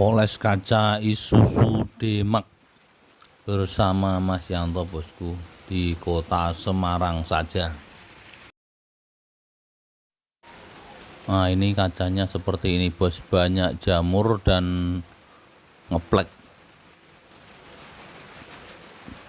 Poles kaca Isuzu D-Max bersama Mas Yanto bosku di kota Semarang saja. Nah, ini kacanya seperti ini bos, banyak jamur dan ngeplek.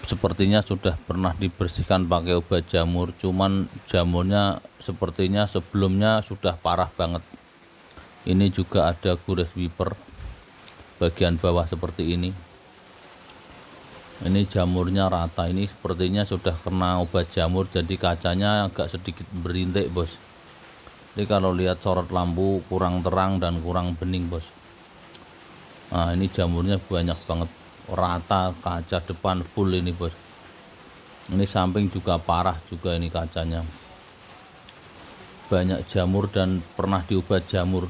Sepertinya sudah pernah dibersihkan pakai obat jamur, cuman jamurnya sepertinya sebelumnya sudah parah banget. Ini juga ada gores wiper bagian bawah seperti ini. Ini jamurnya rata, ini sepertinya sudah kena obat jamur, jadi kacanya agak sedikit berintik bos. Jadi kalau lihat sorot lampu kurang terang dan kurang bening bos. Nah, ini jamurnya banyak banget, rata, kaca depan full ini bos. Ini samping juga parah juga, ini kacanya banyak jamur dan pernah diobat jamur.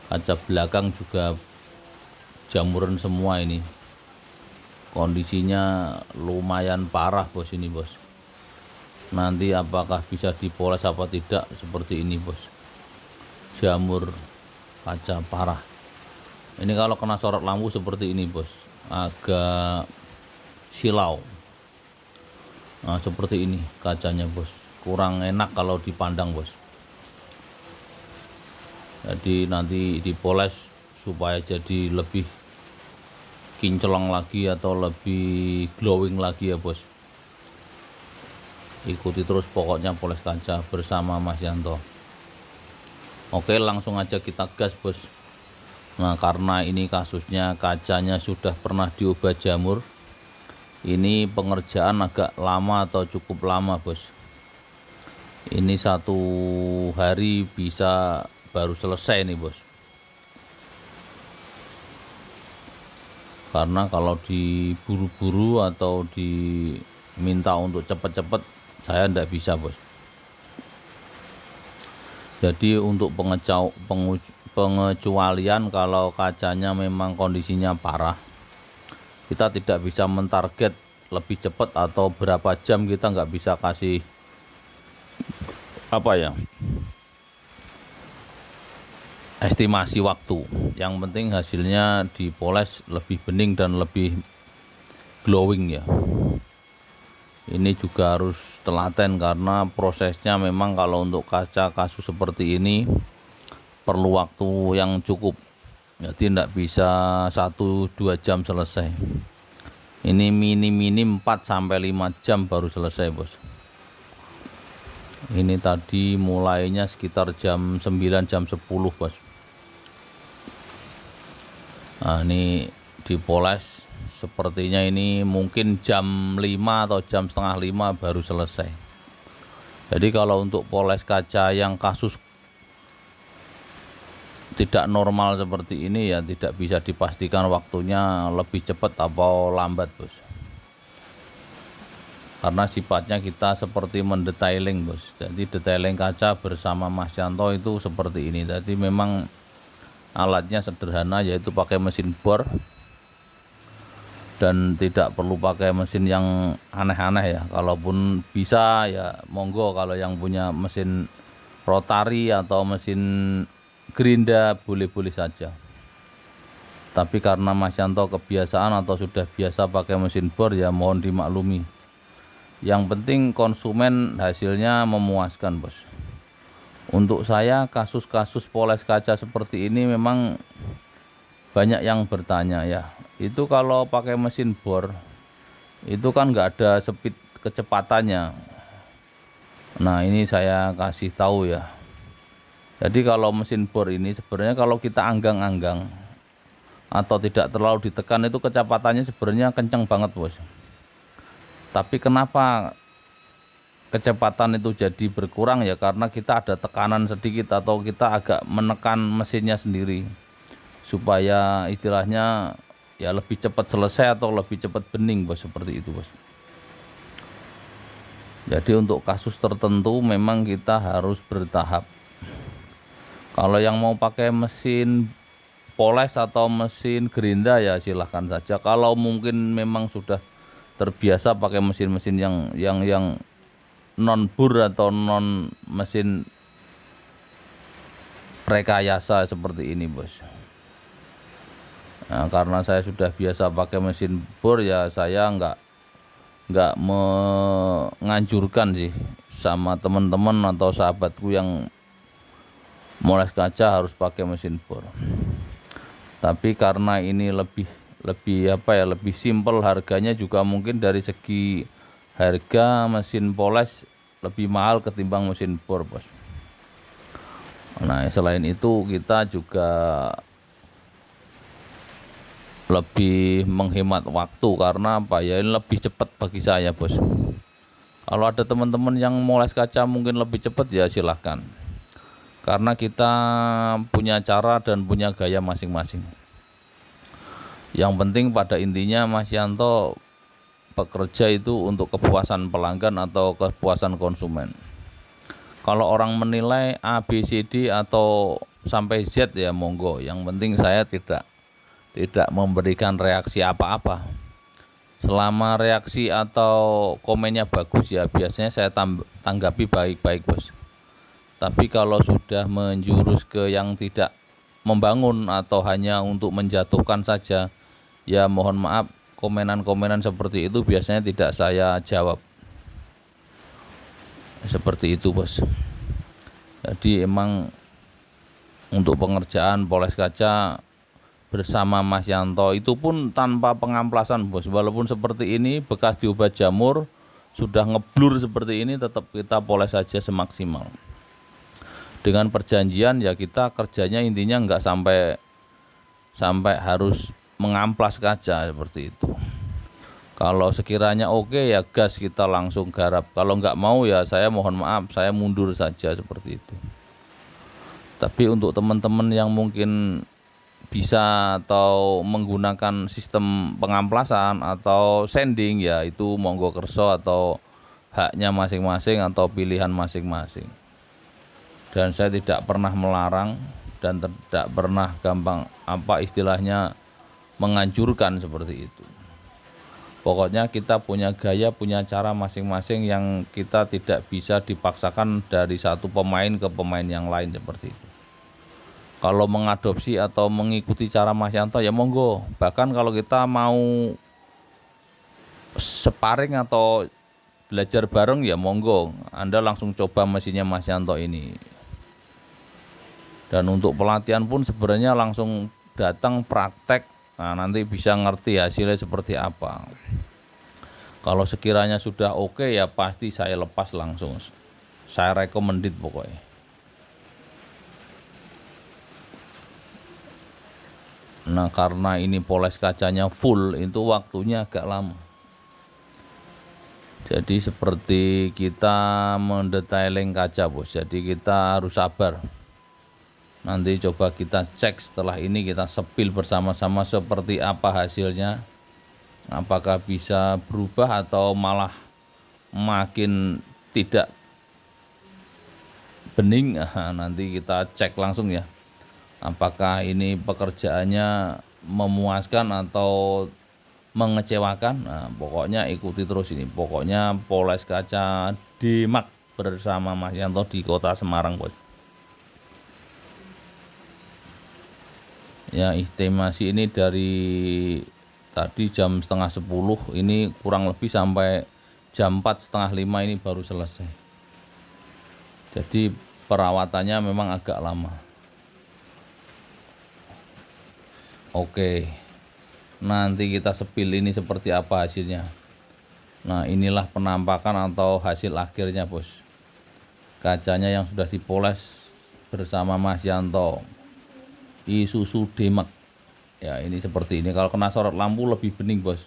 Kaca belakang juga jamuran semua, ini kondisinya lumayan parah bos ini bos. Nanti apakah bisa dipoles apa tidak, seperti ini bos, jamur kaca parah. Ini kalau kena sorot lampu seperti ini bos, agak silau. Nah, seperti ini kacanya bos, kurang enak kalau dipandang bos. Jadi nanti dipoles supaya jadi lebih kinclong lagi atau lebih glowing lagi ya bos. Ikuti terus pokoknya poles kaca bersama Mas Yanto. Oke, langsung aja kita gas bos. Nah, karena ini kasusnya kacanya sudah pernah diobat jamur, ini pengerjaan agak lama atau cukup lama bos. Ini 1 hari bisa baru selesai nih bos. Karena kalau diburu-buru atau diminta untuk cepat-cepat, saya tidak bisa bos. Jadi untuk pengecualian kalau kacanya memang kondisinya parah, kita tidak bisa mentarget lebih cepat atau berapa jam, kita nggak bisa kasih estimasi waktu. Yang penting hasilnya dipoles lebih bening dan lebih glowing ya. Ini juga harus telaten karena prosesnya memang kalau untuk kaca kasus seperti ini perlu waktu yang cukup. Jadi tidak bisa 1-2 jam selesai. Ini minim 4-5 jam baru selesai bos. Ini tadi mulainya sekitar jam 9, jam 10 bos. Nah, ini dipoles sepertinya ini mungkin jam 5 atau jam setengah 5 baru selesai. Jadi kalau untuk poles kaca yang kasus tidak normal seperti ini ya tidak bisa dipastikan waktunya lebih cepat atau lambat bos. Karena sifatnya kita seperti mendetailing bos. Jadi detailing kaca bersama Mas Yanto itu seperti ini. Jadi memang alatnya sederhana, yaitu pakai mesin bor dan tidak perlu pakai mesin yang aneh-aneh ya. Kalaupun bisa ya monggo, kalau yang punya mesin rotari atau mesin gerinda boleh-boleh saja. Tapi karena Mas Yanto kebiasaan atau sudah biasa pakai mesin bor ya mohon dimaklumi. Yang penting konsumen hasilnya memuaskan bos. Untuk saya kasus-kasus poles kaca seperti ini memang banyak yang bertanya ya, itu kalau pakai mesin bor itu kan nggak ada speed kecepatannya. Nah, ini saya kasih tahu ya. Jadi kalau mesin bor ini sebenarnya kalau kita anggang-anggang atau tidak terlalu ditekan itu kecepatannya sebenarnya kencang banget bos. Tapi kenapa kecepatan itu jadi berkurang ya, karena kita ada tekanan sedikit atau kita agak menekan mesinnya sendiri supaya istilahnya ya lebih cepat selesai atau lebih cepat bening bos, seperti itu bos. Jadi untuk kasus tertentu memang kita harus bertahap. Kalau yang mau pakai mesin poles atau mesin gerinda ya silahkan saja. Kalau mungkin memang sudah terbiasa pakai mesin-mesin yang non bur atau non mesin rekayasa seperti ini bos. Nah, karena saya sudah biasa pakai mesin bor, ya saya nggak menganjurkan sih sama teman-teman atau sahabatku yang moles kaca harus pakai mesin bor. Tapi karena ini lebih lebih apa ya, lebih simpel harganya, juga mungkin dari segi harga mesin poles lebih mahal ketimbang mesin bor, Bos. Nah, selain itu kita juga lebih menghemat waktu karena apa ya, ini lebih cepat bagi saya, Bos. Kalau ada teman-teman yang moles kaca mungkin lebih cepat, ya silahkan, karena kita punya cara dan punya gaya masing-masing. Yang penting pada intinya Mas Yanto bekerja itu untuk kepuasan pelanggan atau kepuasan konsumen. Kalau orang menilai A, B, C, D atau sampai Z, ya monggo. Yang penting saya tidak memberikan reaksi apa-apa. Selama reaksi atau komennya bagus, ya biasanya saya tanggapi baik-baik, Bos. Tapi kalau sudah menjurus ke yang tidak membangun atau hanya untuk menjatuhkan saja, ya mohon maaf, komenan-komenan seperti itu biasanya tidak saya jawab. Seperti itu, Bos. Jadi emang untuk pengerjaan poles kaca bersama Mas Yanto itu pun tanpa pengamplasan, Bos. Walaupun seperti ini bekas diobat jamur, sudah ngeblur seperti ini, tetap kita poles saja semaksimal. Dengan perjanjian, ya kita kerjanya intinya nggak sampai harus mengamplas kaca seperti itu. Kalau sekiranya oke, ya gas, kita langsung garap. Kalau nggak mau, ya saya mohon maaf, saya mundur saja seperti itu. Tapi untuk teman-teman yang mungkin bisa atau menggunakan sistem pengamplasan atau sanding, ya itu monggo kerso atau haknya masing-masing atau pilihan masing-masing. Dan saya tidak pernah melarang dan tidak pernah gampang apa istilahnya menganjurkan seperti itu. Pokoknya kita punya gaya, punya cara masing-masing yang kita tidak bisa dipaksakan dari satu pemain ke pemain yang lain seperti itu. Kalau mengadopsi atau mengikuti cara Mas Yanto, ya monggo. Bahkan kalau kita mau sparring atau belajar bareng, ya monggo. Anda langsung coba mesinnya Mas Yanto ini. Dan untuk pelatihan pun sebenarnya langsung datang praktek. Nah, nanti bisa ngerti hasilnya seperti apa. Kalau sekiranya sudah oke, ya pasti saya lepas langsung. Saya recommended pokoknya. Nah, karena ini poles kacanya full, itu waktunya agak lama. Jadi seperti kita mendetailing kaca, Bos. Jadi kita harus sabar. Nanti coba kita cek setelah ini, kita sepil bersama-sama seperti apa hasilnya. Apakah bisa berubah atau malah makin tidak bening. Nanti kita cek langsung ya, apakah ini pekerjaannya memuaskan atau mengecewakan. Nah, pokoknya ikuti terus ini. Pokoknya poles kaca Demak bersama Mas Yanto di Kota Semarang, Bos. Ya, estimasi ini dari tadi jam setengah 10, ini kurang lebih sampai jam 4, setengah 5 ini baru selesai. Jadi perawatannya memang agak lama. Oke, nanti kita sepil ini seperti apa hasilnya. Nah, inilah penampakan atau hasil akhirnya, Bos. Kacanya yang sudah dipoles bersama Mas Yanto, Isuzu Demak. Ya, ini seperti ini. Kalau kena sorot lampu lebih bening, Bos.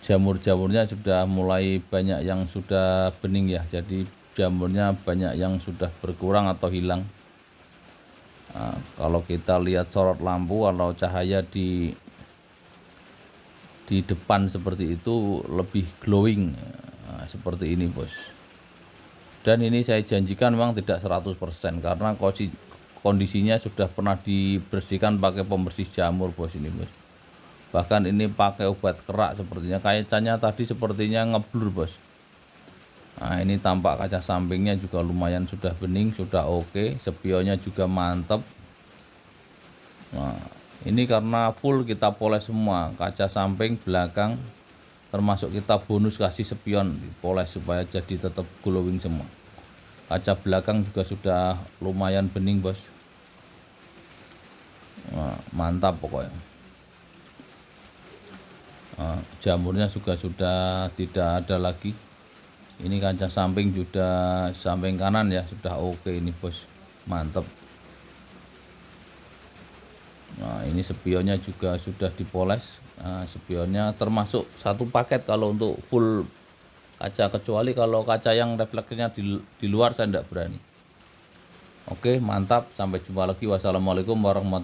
Jamur-jamurnya sudah mulai banyak yang sudah bening ya. Jadi jamurnya banyak yang sudah berkurang atau hilang. Nah, kalau kita lihat sorot lampu, kalau cahaya di depan seperti itu lebih glowing. Nah, seperti ini, Bos. Dan ini saya janjikan memang tidak 100% karena kondisinya sudah pernah dibersihkan pakai pembersih jamur, Bos, ini, Bos. Bahkan ini pakai obat kerak sepertinya. Kacanya tadi sepertinya ngeblur, Bos. Nah, ini tampak kaca sampingnya juga lumayan sudah bening, sudah oke. Spionnya juga mantap. Nah, Ini karena full kita poles semua, kaca samping, belakang, termasuk kita bonus kasih spion dipoles supaya jadi tetap glowing semua. Kaca belakang juga sudah lumayan bening bos. Nah, mantap pokoknya. Nah, jamurnya juga sudah tidak ada lagi. Ini kaca samping sudah, samping kanan ya sudah oke ini bos, mantap. Nah ini spionnya juga sudah dipoles. Nah, spionnya termasuk satu paket kalau untuk full kaca, kecuali kalau kaca yang refleksnya di luar saya tidak berani. Oke mantap, sampai jumpa lagi. Wassalamualaikum warahmatullahi wabarakatuh.